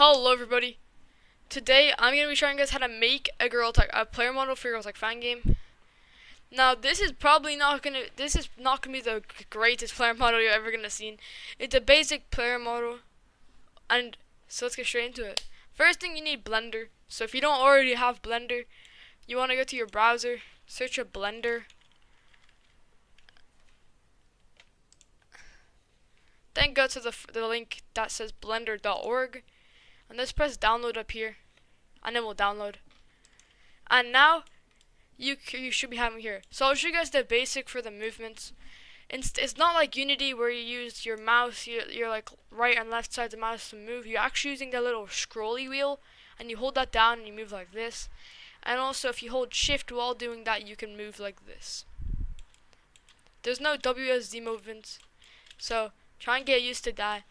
Hello everybody. Today I'm gonna be showing you guys how to make a player model for your girls like fan game. Now this is not gonna be the greatest player model you're ever gonna see. It's a basic player model, and so let's get straight into it. First thing, you need Blender. So if you don't already have Blender, you want to go to your browser, search a Blender, then go to the link that says blender.org, and let's press download up here, and it will download. And now you should be having here. So I'll show you guys the basic for the movements. It's not like Unity where you use your mouse, you're like right and left side of the mouse to move. You're actually using the little scrolly wheel, and you hold that down and you move like this. And also if you hold shift while doing that, you can move like this. There's no WSD movements, so try and get used to that.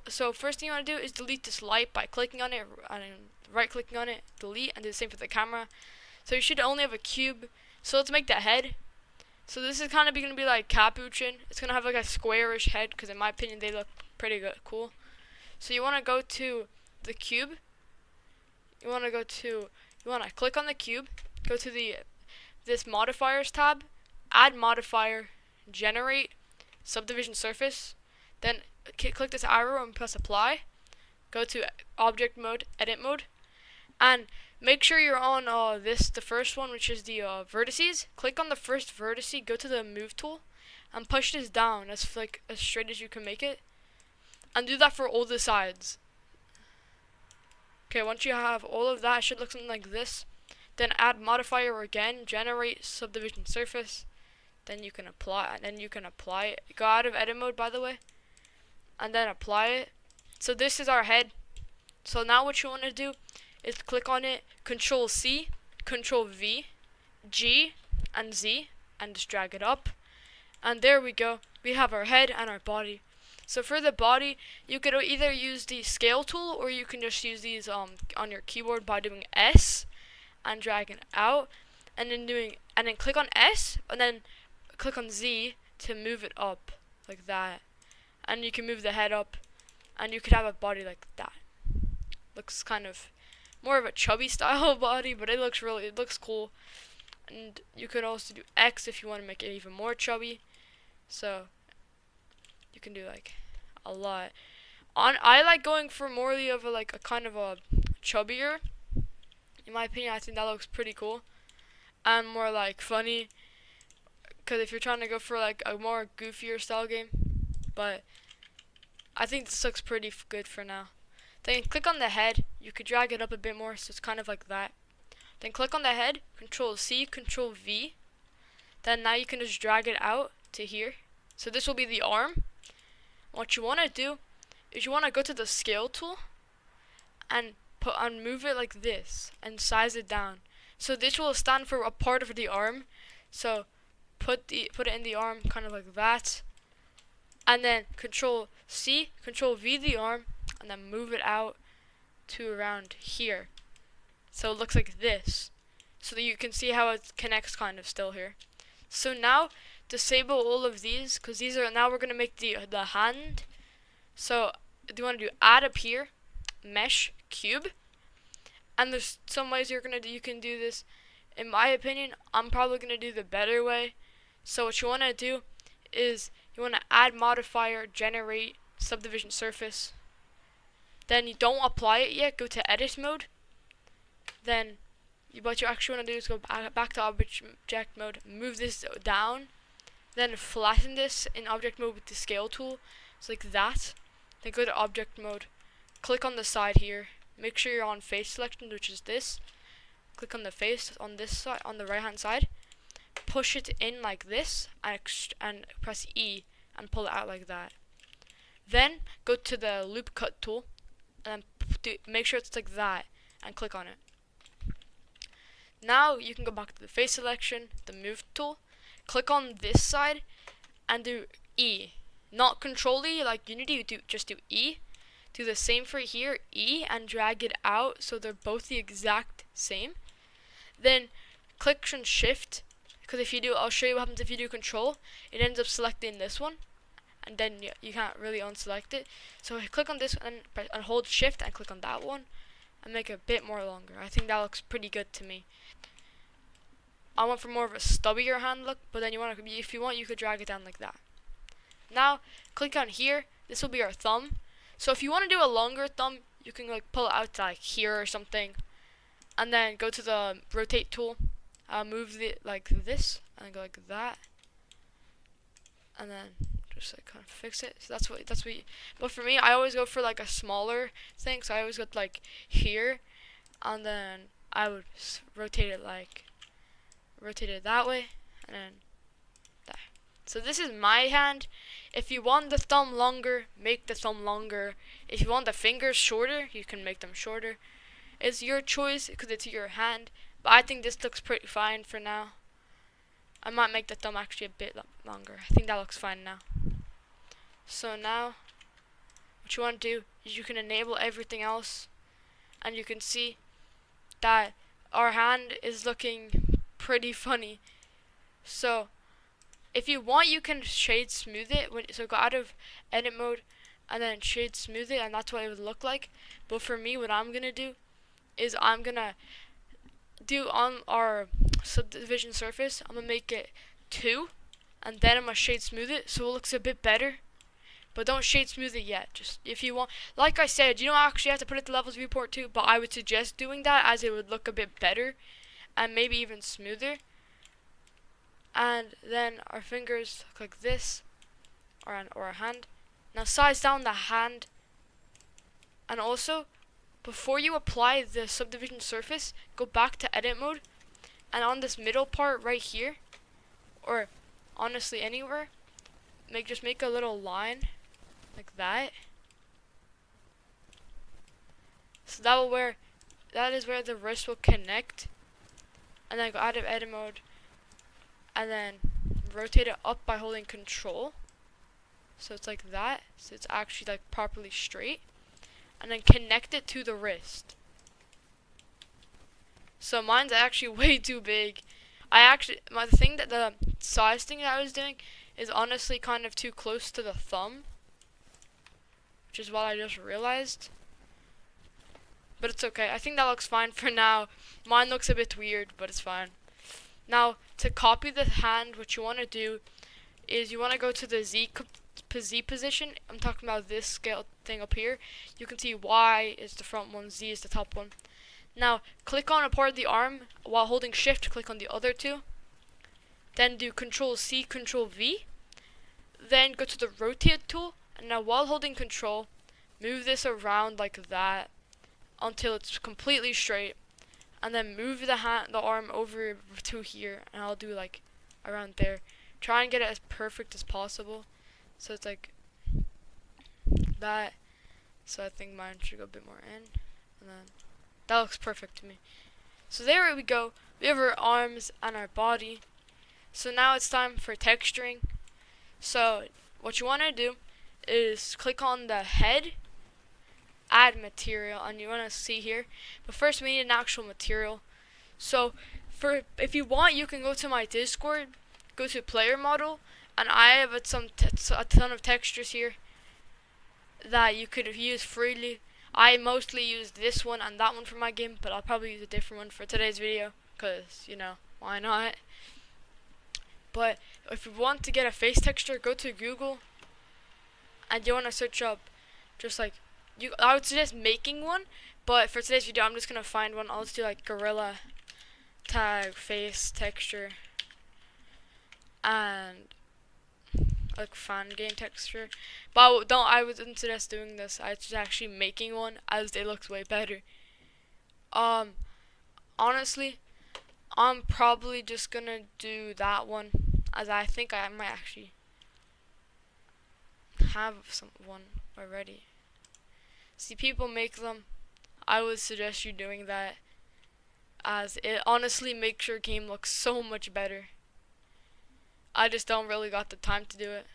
So first thing you want to do is delete this light by clicking on it and right clicking on it, delete, and do the same for the camera. So you should only have a cube. So let's make the head. So this is kind of going to be like Capuchin. It's going to have like a squarish head because in my opinion they look pretty good, cool. So you want to go to the cube. You want to click on the cube, go to this modifiers tab, add modifier, generate, subdivision surface, then click this arrow and press apply. Go to object mode, edit mode, and make sure you're on the first one, which is the vertices. Click on the first vertex, go to the move tool, and push this down as straight as you can make it, and do that for all the sides. Okay, once you have all of that, it should look something like this. Then add modifier again, generate subdivision surface. Then you can apply it. Go out of edit mode, by the way, and then apply it. So this is our head. So now what you want to do is click on it, Control C, Control V, G, and Z, and just drag it up. And there we go. We have our head and our body. So for the body, you could either use the scale tool, or you can just use these on your keyboard by doing S and dragging it out, and then click on S, and then click on Z to move it up like that. And you can move the head up, and you could have a body like that. Looks kind of more of a chubby style body, but it looks cool. And you could also do X if you want to make it even more chubby. So you can do like a lot. I like going for more of a kind of a chubbier. In my opinion, I think that looks pretty cool and more like funny. Because if you're trying to go for like a more goofier style game, but I think this looks pretty good for now. Then click on the head. You could drag it up a bit more, so it's kind of like that. Then click on the head, Control C, Control V. Then now you can just drag it out to here. So this will be the arm. What you want to do is you want to go to the scale tool and move it like this and size it down. So this will stand for a part of the arm. So put it in the arm kind of like that. And then Control C, Control V the arm, and then move it out to around here. So it looks like this. So that you can see how it connects kind of still here. So now disable all of these, because now we're going to make the hand. So do you want to do add up here, mesh, cube. And there's some ways you can do this. In my opinion, I'm probably going to do the better way. So what you want to do is you want to add modifier, generate, subdivision surface. Then you don't apply it yet, go to edit mode. Then what you actually want to do is go back to object mode, move this down, then flatten this in object mode with the scale tool, so like that. Then go to object mode, click on the side here, make sure you're on face selection, which is this. Click on the face on this side, on the right hand side, push it in like this, and press E and pull it out like that. Then go to the loop cut tool and make sure it's like that and click on it. Now you can go back to the face selection, the move tool, click on this side and do E. Not Control E like Unity, just do E. Do the same for here, E, and drag it out so they're both the exact same. Then click on Shift, because I'll show you what happens if you do Control. It ends up selecting this one, and then you can't really unselect it. So click on this and hold shift and click on that one and make it a bit more longer. I think that looks pretty good to me. I went for more of a stubbier hand look, but then if you want, you could drag it down like that. Now click on here. This will be our thumb. So if you want to do a longer thumb, you can like pull it out to like here or something, and then go to the rotate tool, move it like this, and go like that, and then just like kind of fix it. So that's what. But for me, I always go for like a smaller thing. So I always go like here, and then I would rotate it that way, and then that. So this is my hand. If you want the thumb longer, make the thumb longer. If you want the fingers shorter, you can make them shorter. It's your choice because it's your hand. But I think this looks pretty fine for now. I might make the thumb actually a bit longer. I think that looks fine now. So now, what you want to do is you can enable everything else, and you can see that our hand is looking pretty funny. So if you want, you can shade smooth it. So go out of edit mode and then shade smooth it, and that's what it would look like. But for me, what I'm gonna do is I'm gonna do on our subdivision surface, I'm gonna make it 2, and then I'm gonna shade smooth it so it looks a bit better. But don't shade smooth it yet. Just if you want, like I said, you don't actually have to put it to levels viewport too, but I would suggest doing that as it would look a bit better and maybe even smoother. And then our fingers look like this, or our hand. Now size down the hand, and also before you apply the subdivision surface, go back to edit mode, and on this middle part right here, or honestly anywhere, just make a little line like that. So that is where the wrist will connect, and then go out of edit mode, and then rotate it up by holding control. So it's like that. So it's actually like properly straight. And then connect it to the wrist. So mine's actually way too big. The size thing that I was doing is honestly kind of too close to the thumb, which is what I just realized. But it's okay. I think that looks fine for now. Mine looks a bit weird, but it's fine. Now, to copy the hand, what you want to do is you want to go to the Z position. I'm talking about this scale thing up here. You can see Y is the front one, Z is the top one. Now, click on a part of the arm while holding shift, click on the other two. Then do Control C, Control V. Then go to the rotate tool, and now while holding control, move this around like that until it's completely straight. And then move the arm over to here, and I'll do like around there. Try and get it as perfect as possible. So it's like that. So I think mine should go a bit more in, and then that looks perfect to me. So there we go. We have our arms and our body. So now it's time for texturing. So what you want to do is click on the head, add material, and you want to see here. But first we need an actual material. So if you want, you can go to my Discord, go to PlayerModel, and I have a ton of textures here that you could use freely. I mostly use this one and that one for my game, but I'll probably use a different one for today's video, because, you know, why not? But if you want to get a face texture, go to Google, and you want to search up just like, I would suggest making one, but for today's video, I'm just going to find one. I'll just do like gorilla tag face texture and like fan game texture. But I wouldn't suggest doing this. I just actually making one, as it looks way better. Honestly, I'm probably just gonna do that one, as I think I might actually have one already. See, people make them. I would suggest you doing that, as it honestly makes your game look so much better. I just don't really got the time to do it.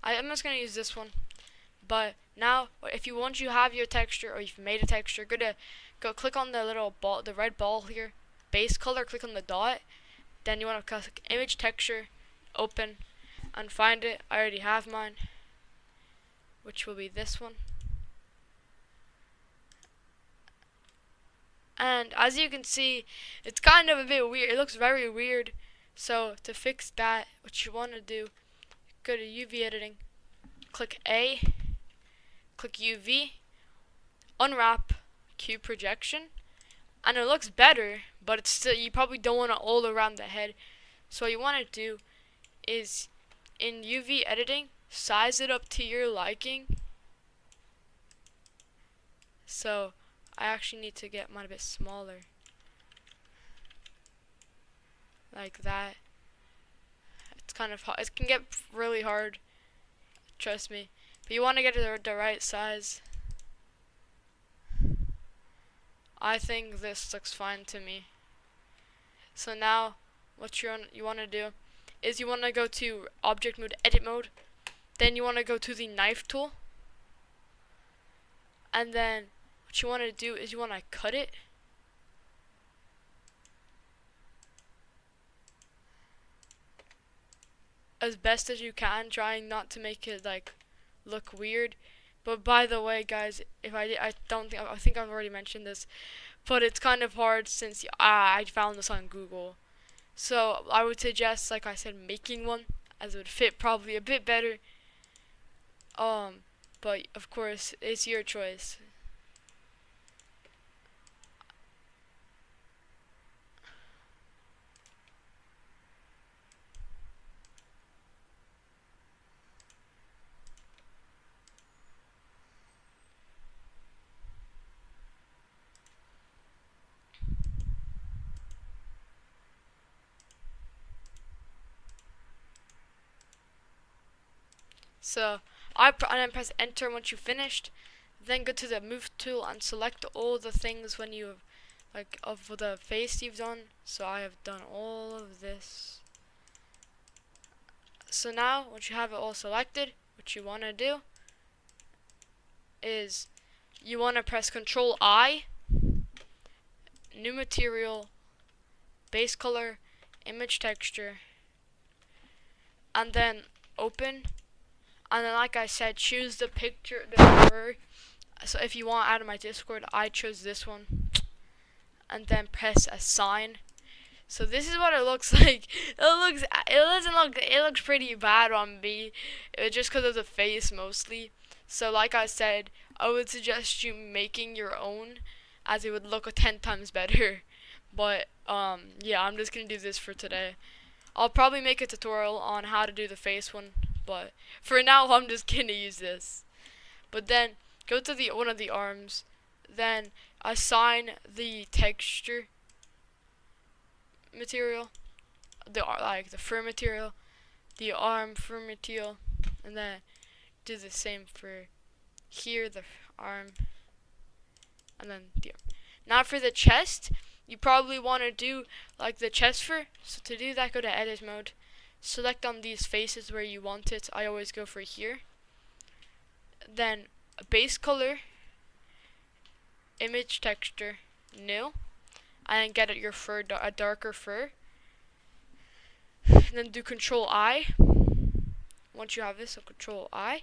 I'm just gonna use this one. But now, if you want, you have your texture, or you've made a texture, go click on the little ball, the red ball here, base color, click on the dot, Then you want to click image texture, open, and find it. I already have mine, which will be this one. And as you can see, it's kind of a bit weird. It looks very weird. So to fix that, what you want to do, go to UV editing, click A, click UV, unwrap, cube projection, and it looks better, but it's still, you probably don't want it all around the head. So what you want to do is in UV editing, size it up to your liking. So I actually need to get mine a bit smaller, like that. It's kind of hard. It can get really hard, trust me, but you want to get it the right size. I think this looks fine to me. So now what you want to do is you want to go to object mode, edit mode, then you want to go to the knife tool, and then what you want to do is you want to cut it. As best as you can, trying not to make it like look weird. But by the way, guys, if I think I've already mentioned this, but it's kind of hard since I found this on Google. So I would suggest, like I said, making one, as it would fit probably a bit better. But of course, it's your choice. So and then press enter once you finished. Then go to the move tool and select all the things when you like of the face you've done. So I have done all of this. So now once you have it all selected, what you want to do is you want to press Control I, new material, base color, image texture, and then open. And then, like I said, choose the picture, the fur. So if you want out of my Discord, I chose this one. And then press assign. So this is what it looks like. It looks pretty bad on me, just because of the face mostly. So like I said, I would suggest you making your own, as it would look 10 times better. But yeah, I'm just gonna do this for today. I'll probably make a tutorial on how to do the face one, but for now I'm just gonna use this. But then go to one of the arms, then assign the texture material, the fur material, the arm fur material, and then do the same for here, the arm, and then the arm. Now for the chest, you probably want to do like the chest fur. So to do that, go to edit mode, select on these faces where you want it. I always go for here. Then base color, image texture, new, and then get your fur, a darker fur. And then do Control I. Once you have this, so Control I.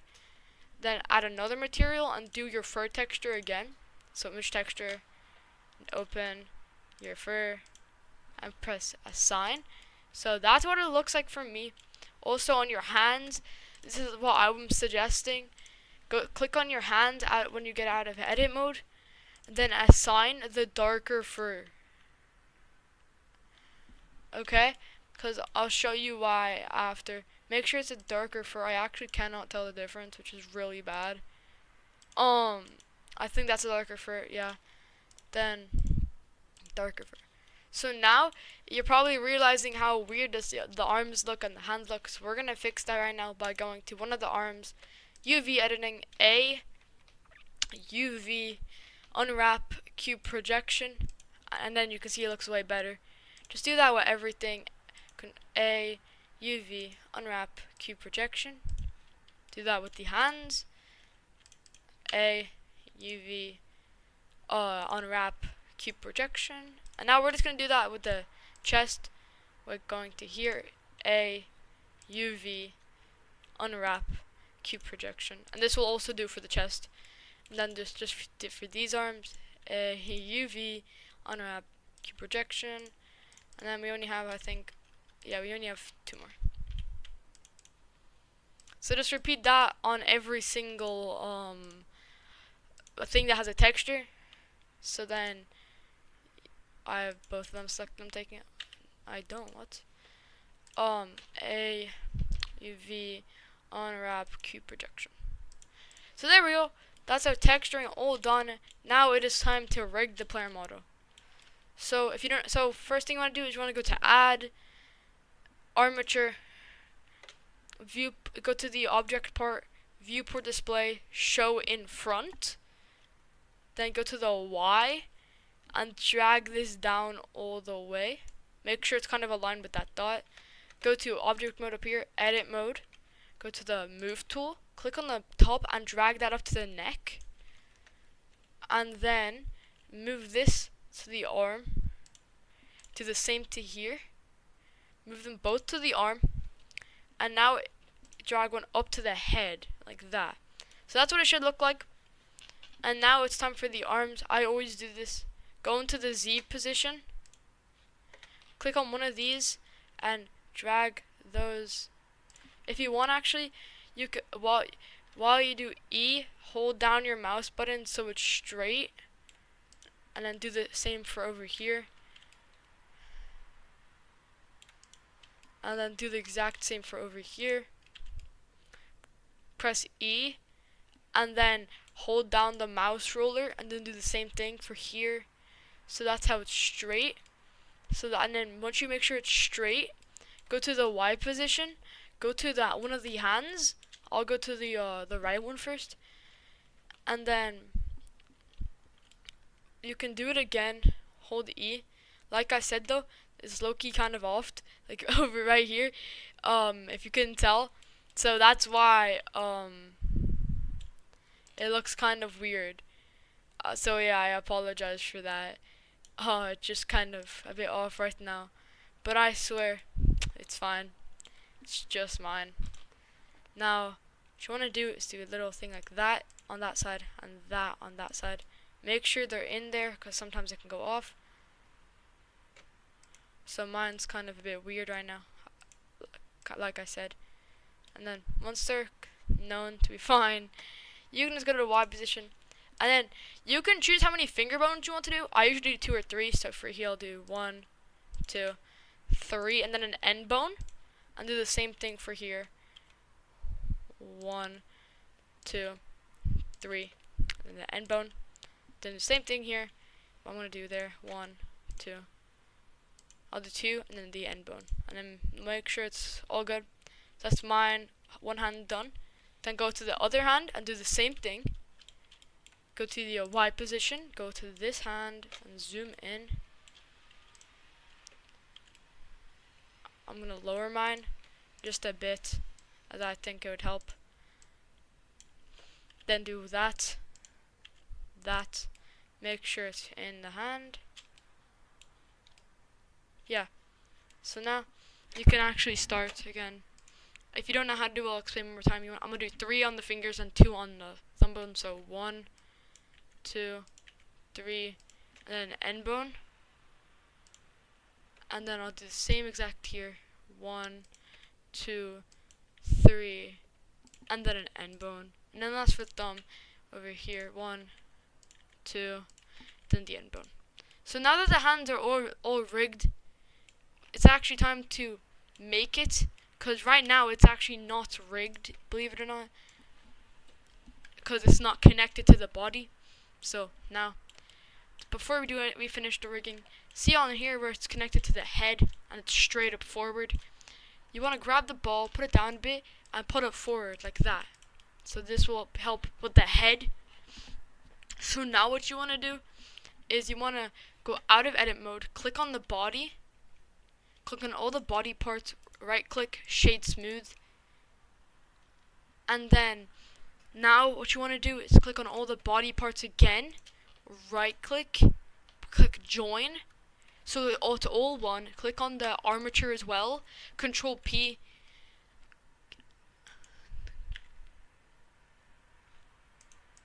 Then add another material and do your fur texture again. So image texture, open your fur, and press assign. So that's what it looks like for me. Also on your hands, this is what I'm suggesting. Click on your hands when you get out of edit mode, then assign the darker fur. Okay? Because I'll show you why after. Make sure it's a darker fur. I actually cannot tell the difference, which is really bad. I think that's a darker fur, yeah. Then darker fur. So now you're probably realizing how weird the arms look and the hands look. So we're gonna fix that right now by going to one of the arms, UV editing, A, UV, unwrap, cube projection, and then you can see it looks way better. Just do that with everything. A, UV, unwrap, cube projection. Do that with the hands. A, UV, unwrap, cube projection. And now we're just going to do that with the chest. we're going to here, A, UV, unwrap, cube projection. And this will also do for the chest. And then just for these arms, A, UV, unwrap, cube projection. And then we only have, I think, yeah, we only have 2 more. So just repeat that on every single thing that has a texture. So then I have both of them selected. I'm taking it. I don't. What? A, UV, unwrap, cube projection. So there we go. That's our texturing all done. Now it is time to rig the player model. So if you don't, so first thing you want to do is you want to go to Add, Armature, View, go to the object part, Viewport Display, Show in Front. Then go to the Y and drag this down all the way. Make sure it's kind of aligned with that dot. Go to Object Mode up here, Edit Mode. Go to the Move tool. Click on the top and drag that up to the neck. And then move this to the arm. Do the same to here. Move them both to the arm. And now drag one up to the head, like that. So that's what it should look like. And now it's time for the arms. I always do this. Go into the Z position. Click on one of these and drag those. If you want, actually, you could while you do E, hold down your mouse button so it's straight, and then do the same for over here, and then do the exact same for over here. Press E, and then hold down the mouse roller, and then do the same thing for here. So that's how it's straight. So that, and then once you make sure it's straight, go to the Y position. Go to that one of the hands. I'll go to the right one first, and then you can do it again. Hold E. Like I said though, it's low-key kind of off, like over right here. If you couldn't tell, so that's why it looks kind of weird. So yeah, I apologize for that. It's just kind of a bit off right now, but I swear it's fine. It's just mine. Now, what you want to do is do a little thing like that on that side and that on that side. Make sure they're in there because sometimes it can go off. So mine's kind of a bit weird right now, like I said. And then once they're known to be fine, you can just go to the Y position. And then you can choose how many finger bones you want to do. I usually do 2 or 3. So for here, I'll do 1, 2, 3, and then an end bone. And do the same thing for here. 1, 2, 3, and then the end bone. Then the same thing here. What I'm gonna do there. 1, 2. I'll do 2, and then the end bone. And then make sure it's all good. That's mine. One hand done. Then go to the other hand and do the same thing. Go to the Y position. Go to this hand and zoom in. I'm gonna lower mine just a bit, as I think it would help. Then do that. Make sure it's in the hand. Yeah. So now you can actually start again. If you don't know how to do it, I'll explain one more time. I'm gonna do 3 on the fingers and 2 on the thumb bone. So 1, 2, 3, and then an end bone. And then I'll do the same exact here. 1, 2, 3, and then an end bone. And then that's for thumb over here. 1, 2, then the end bone. So now that the hands are all rigged, it's actually time to make it. Because right now it's actually not rigged, believe it or not. Because it's not connected to the body. So now, before we do it, we finish the rigging. See on here where it's connected to the head and it's straight up forward. You want to grab the ball, put it down a bit, and put it forward like that. So this will help with the head. So now what you want to do is you want to go out of edit mode, click on the body, click on all the body parts, right click, shade smooth. And then now what you want to do is click on all the body parts again, right click, click join. So to all one, click on the armature as well, Control P,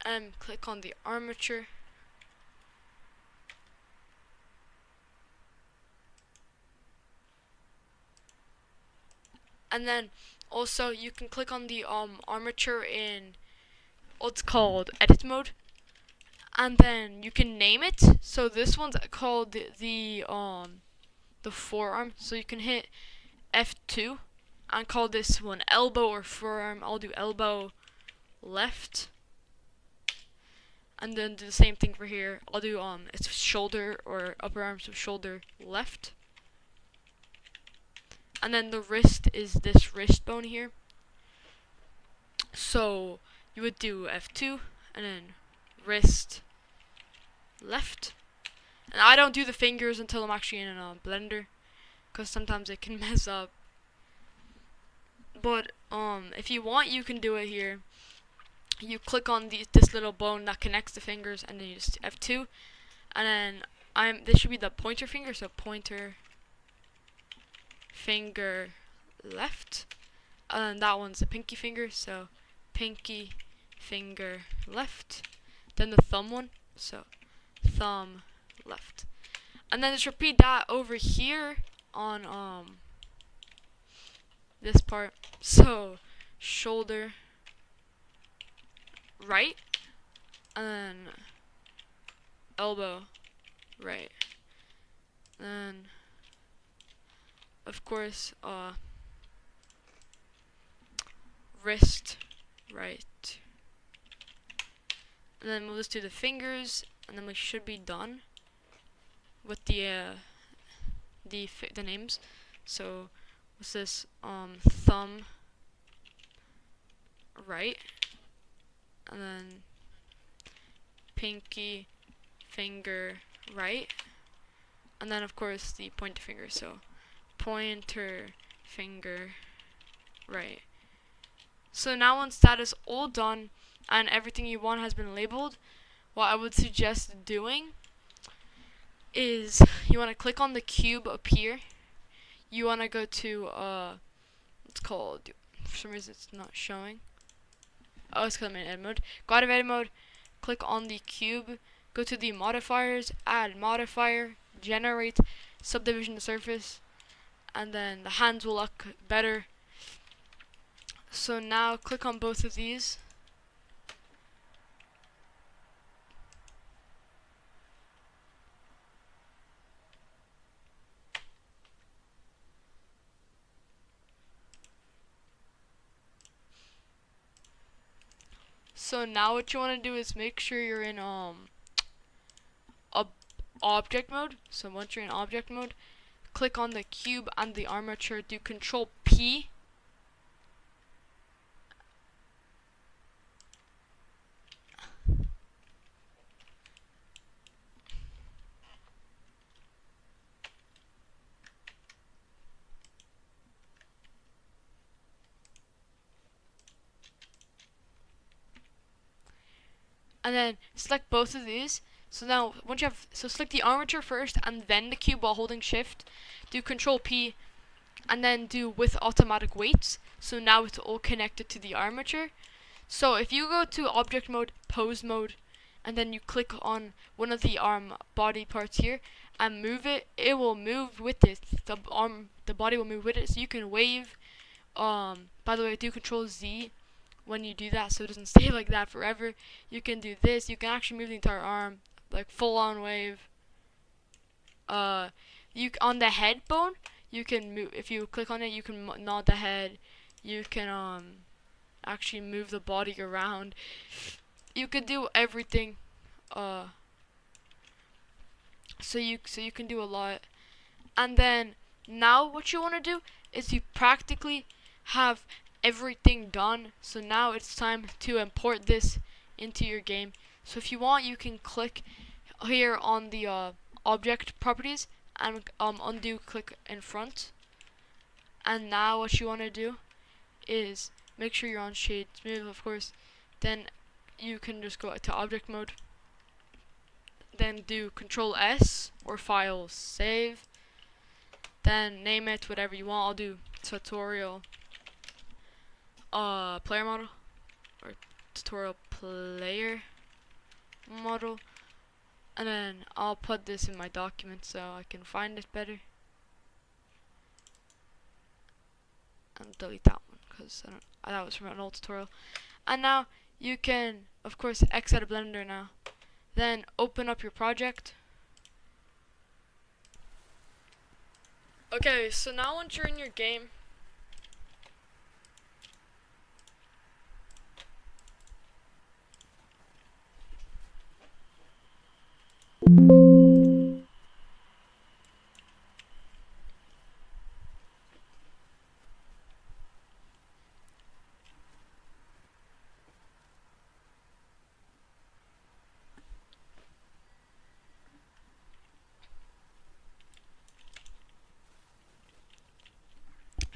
and click on the armature. And then also you can click on the armature in what's called edit mode, and then you can name it. So this one's called the forearm. So you can hit F2 and call this one elbow or forearm. I'll do elbow left. And then do the same thing for here. I'll do it's shoulder or upper arm, so shoulder left. And then the wrist is this wrist bone here. So you would do F2 and then wrist left. And I don't do the fingers until I'm actually in a blender, because sometimes it can mess up. But if you want, you can do it here. You click on this little bone that connects the fingers, and then you just F2, and then this should be the pointer finger, so pointer finger left, and that one's the pinky finger, so pinky finger left. Then the thumb one, so thumb left, and then just repeat that over here on this part. So shoulder right, and then elbow right, and of course wrist right, and then we'll just do the fingers, and then we should be done with the names. So what's this? Thumb right, and then pinky finger right, and then of course the pointer finger, so pointer finger right. So now once that is all done and everything you want has been labeled, what I would suggest doing is you want to click on the cube up here. You want to go to it's called, for some reason it's not showing. Oh, it's because I'm in edit mode. Go out of edit mode, click on the cube, go to the modifiers, add modifier, generate subdivision to surface, and then the hands will look better. So now click on both of these. So now what you want to do is make sure you're in object mode. So once you're in object mode, click on the cube and the armature, do Control P, and then select both of these. So now once you have, so select the armature first and then the cube while holding shift, do Control P, and then do with automatic weights. So now it's all connected to the armature. So if you go to object mode, pose mode, and then you click on one of the body parts here and move it, it will move with it. The body will move with it. So you can wave. By the way, do Control Z when you do that, so it doesn't stay like that forever. You can do this. You can actually move the entire arm, like full on wave. You on the head bone, you can move. If you click on it, you can nod the head. You can actually move the body around. You could do everything. So you can do a lot. And then now what you want to do is you practically have everything done. So now it's time to import this into your game. So if you want, you can click here on the object properties and undo click in front. And now what you want to do is make sure you're on shade smooth, of course. Then you can just go to object mode, then do Control S or File Save. Then name it whatever you want. I'll do tutorial player model or tutorial player model, and then I'll put this in my document so I can find it better. And delete that one because that was from an old tutorial. And now you can, of course, exit out of Blender now. Then open up your project. Okay, so now once you're in your game,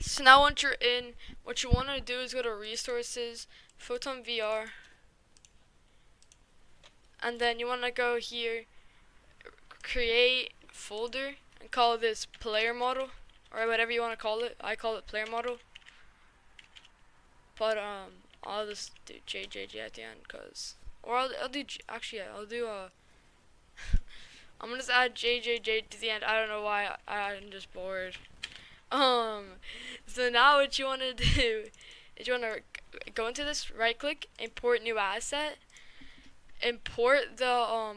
so now once you're in, what you want to do is go to Resources, Photon VR, and then you want to go here, Create Folder, and call this Player Model, or whatever you want to call it. I call it Player Model, but I'll just do JJJ at the end, or I'll do actually yeah, I'll do I'm gonna just add JJJ to the end. I don't know why. I'm just bored. So now what you want to do is you want to go into this, right click, import new asset, import the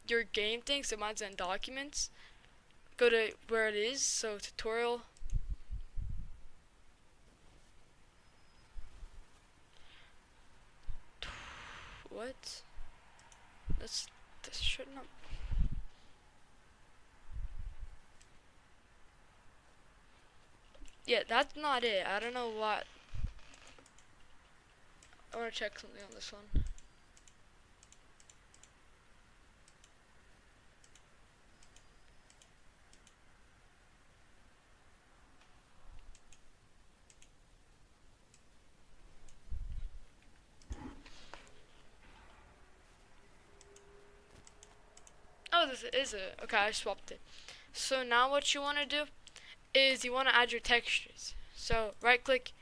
your game thing. So mine's in documents. Go to where it is. So tutorial. What? This should not. Yeah, that's not it. I don't know what. I want to check something on this one. Oh, this is it. Okay, I swapped it. So now what you want to do is you want to add your textures. So right click,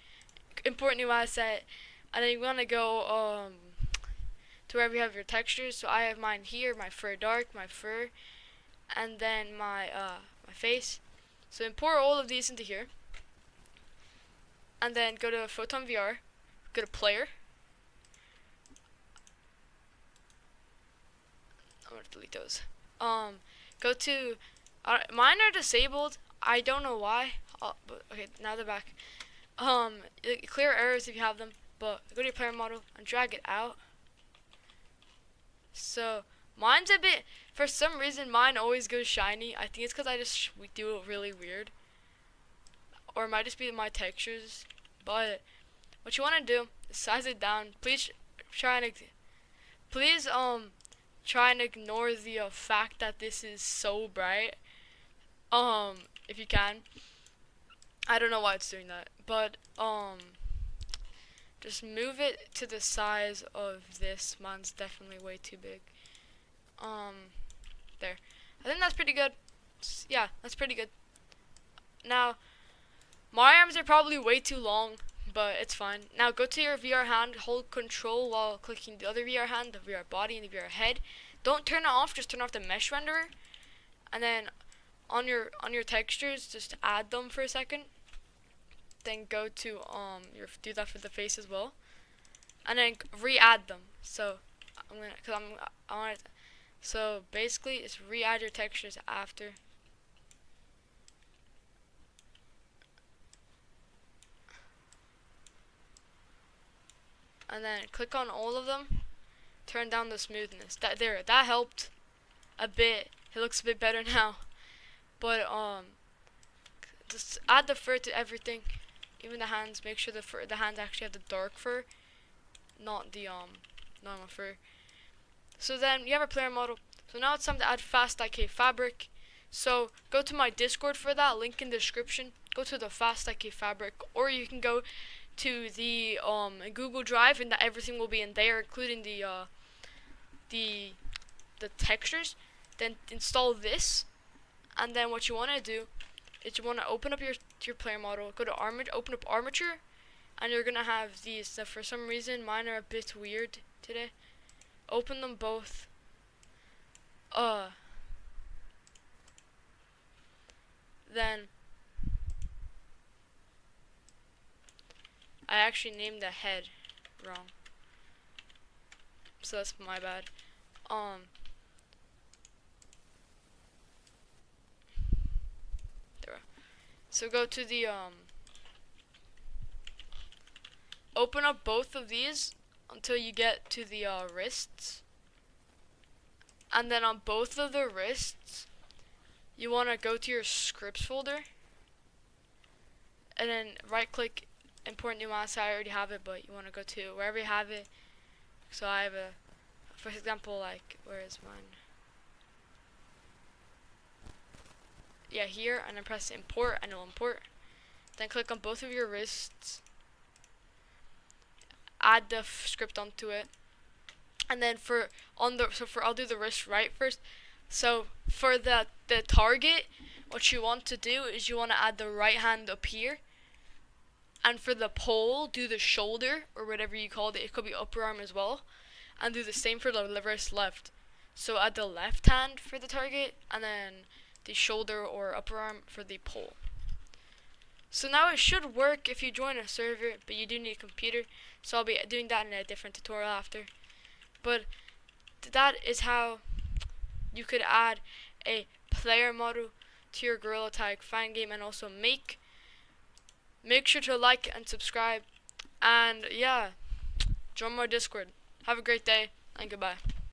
import new asset, and then you want to go to wherever you have your textures. So I have mine here, my fur dark, my fur, and then my my face. So import all of these into here, and then go to Photon VR, go to Player. I'm gonna delete those. Go to mine are disabled. I don't know why. But okay, now they're back. Clear errors if you have them, but go to your player model and drag it out. So mine's a bit, for some reason mine always goes shiny. I think it's because we do it really weird, or it might just be my textures. But what you want to do is size it down. Please try and ignore the fact that this is so bright. If you can. I don't know why it's doing that, but just move it to the size of this. Mine's definitely way too big. There. I think that's pretty good. Yeah, that's pretty good. Now, my arms are probably way too long, but it's fine. Now go to your VR hand, hold control while clicking the other VR hand, the VR body, and the VR head. Don't turn it off, just turn off the mesh renderer. And then on your textures, just add them for a second. Then go to do that for the face as well. And then re-add them. So I want it. So basically, it's re-add your textures after. And then click on all of them. Turn down the smoothness. That helped a bit. It looks a bit better now. But just add the fur to everything, even the hands. Make sure the hands actually have the dark fur, not the normal fur. So then you have a player model. So now it's time to add fast IK fabric. So go to my Discord for that, link in the description. Go to the fast IK fabric, or you can go to the Google Drive, and that everything will be in there, including the textures. then install this, and then what you want to do is you want to open up your player model, go to open up armature, and you're gonna have these. Now, for some reason, mine are a bit weird today. Open them both. Then I actually named the head wrong, so that's my bad. There. So go to the open up both of these until you get to the wrists, and then on both of the wrists you want to go to your scripts folder and then right click import new mask. I already have it, but you want to go to wherever you have it. So I have for example, like, where is mine? Yeah, here, and then press import and it'll import. Then click on both of your wrists, add the script onto it, and then I'll do the wrist right first. So for the target, what you want to do is you want to add the right hand up here, and for the pole, do the shoulder or whatever you called it. It could be upper arm as well, and do the same for the wrist left. So add the left hand for the target, and then the shoulder or upper arm for the pole. So now it should work if you join a server, but you do need a computer. So I'll be doing that in a different tutorial after. But that is how you could add a player model to your Gorilla Tag fan game, and also make sure to like and subscribe, and yeah, join my Discord. Have a great day and goodbye.